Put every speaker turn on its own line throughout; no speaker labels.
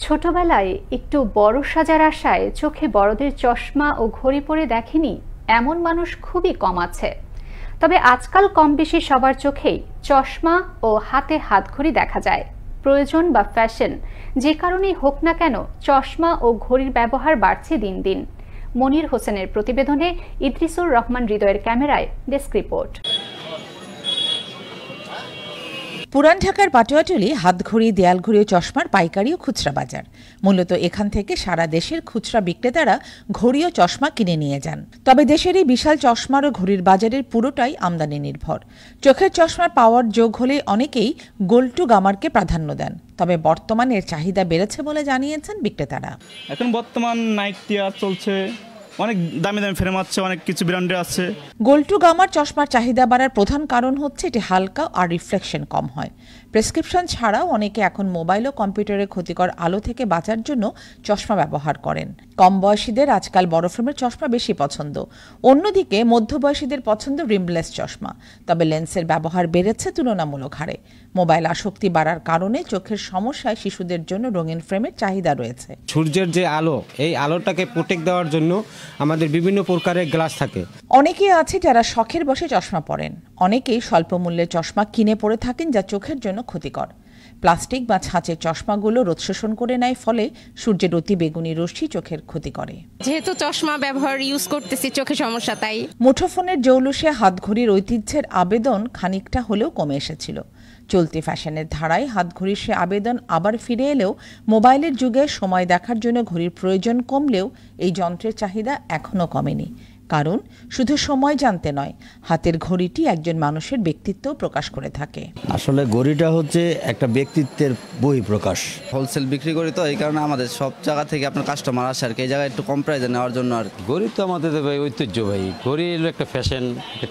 ছোটবেলায় একটু বড় সাজার আশায় চোখে বড়দের চশমা ও ঘড়ি পরে দেখেনি এমন মানুষ খুবই কম আছে। তবে আজকাল কম বেশি সবার চোখেই চশমা ও হাতে হাতঘড়ি দেখা যায়। প্রয়োজন বা ফ্যাশন যে কারণেই হোক না কেন, চশমা ও ঘড়ির ব্যবহার বাড়ছে দিন দিন। মনির হোসেনের প্রতিবেদনে ইদ্রিসুর রহমান হৃদয়ের ক্যামেরায় ডেস্ক রিপোর্ট।
পুরান ঢাকার পাটুয়াটুলি হাতঘড়ি, দেয়ালঘড়ি ও চশমার পাইকারি ও খুচরা বাজার। মূলত এখান থেকে সারা দেশের খুচরা বিক্রেতারা ঘড়ি ও চশমা কিনে নিয়ে যান। তবে দেশের এই বিশাল চশমার ও ঘড়ির বাজারের পুরোটাই আমদানি নির্ভর। চোখের চশমার পাওয়ার যোগ হলে অনেকেই গোল্ড টু গামারকে প্রাধান্য দেন। তবে বর্তমানে এর চাহিদা বেড়েছে বলে জানিয়েছেন বিক্রেতারা।
এখন বর্তমান নাইট টিয়ার চলছে, অনেক দামি দামি ফ্রেম আছে, অনেক কিছু ব্র্যান্ডের আছে।
গোল্ড টু গামার চশমার চাহিদা বাড়ার প্রধান কারণ হচ্ছে এটি হালকা আর রিফ্লেকশন কম হয়। প্রেসক্রিপশন ছাড়াও অনেকে এখন মোবাইল ও কম্পিউটারের ক্ষতিকর আলো থেকে বাঁচার জন্য চশমা ব্যবহার করেন। কম বয়সীদের আজকাল বড় ফ্রেমের চশমা বেশি পছন্দ। অন্যদিকে মধ্যবয়সীদের পছন্দ রিমলেস চশমা। তবে লেন্সের ব্যবহার বেড়েছে তুলনামূলক হারে। মোবাইল আসক্তি বাড়ার কারণে চোখের সমস্যায় শিশুদের জন্য রঙিন ফ্রেমের চাহিদা রয়েছে।
সূর্যের যে আলো, এই আলোটাকে প্রোটেক্ট দেওয়ার জন্য আমাদের বিভিন্ন প্রকারের গ্লাস থাকে।
অনেকেই আছে যারা শখের বশে চশমা পরেন। অনেকেই স্বল্প মূল্যে চশমা কিনে পরে থাকেন, যা চোখের জন্য ক্ষতিকর। প্লাস্টিক বা ছাঁচের চশমাগুলো রোদ শোষণ করে নেয়, ফলে সূর্যের অতি বেগুনি রশ্মি চোখের ক্ষতি করে।
যেহেতু চশমা ব্যবহার ইউজ করতেছি, চোখে সমস্যা, তাই
মুঠোফোনের জৌলুসে হাতঘড়ির ঐতিহ্যের আবেদন খানিকটা হলেও কমে এসেছিল। চলতি ফ্যাশনের ধারায় হাতঘড়ির সে আবেদন আবার ফিরে এলেও মোবাইলের যুগে সময় দেখার জন্য ঘড়ির প্রয়োজন কমলেও এই যন্ত্রের চাহিদা এখনও কমেনি। কারণ শুধু সময় জানতে নয়, হাতের ঘড়িটি একজন মানুষের ব্যক্তিত্ব প্রকাশ করে থাকে।
আসলে ঘড়িটা হচ্ছে একটা ব্যক্তিত্বের বহিঃপ্রকাশ।
হোলসেল বিক্রি করি, তো এই কারণে আমাদের সব জায়গা থেকে আপনার কাস্টমার আসে আর কি, এই জায়গায় একটু কম প্রাইসে নেওয়ার জন্য আর কি।
ঘড়ি তো আমাদের ভাই ঐতিহ্য, ভাই ঘড়ি হলো একটা ফ্যাশন,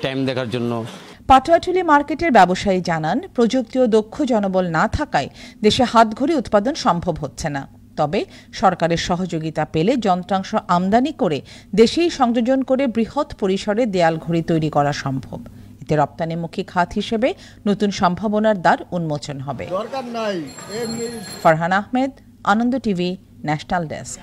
টাইম দেখার জন্য।
পাটুয়াটুলি মার্কেটের ব্যবসায়ী জানান, প্রযুক্তি ও দক্ষ জনবল না থাকায় দেশে হাতঘড়ি উৎপাদন সম্ভব হচ্ছে না। তবে সরকারের সহযোগিতা পেলে যন্ত্রাংশ আমদানি করে দেশেই সংযোজন করে বৃহৎ পরিসরে দেয়াল ঘড়ি তৈরি করা সম্ভব। এতে রপ্তানিমুখী খাত হিসেবে নতুন সম্ভাবনার দ্বার উন্মোচন হবে। ফারহান আহমেদ, আনন্দ টিভি, ন্যাশনাল ডেস্ক।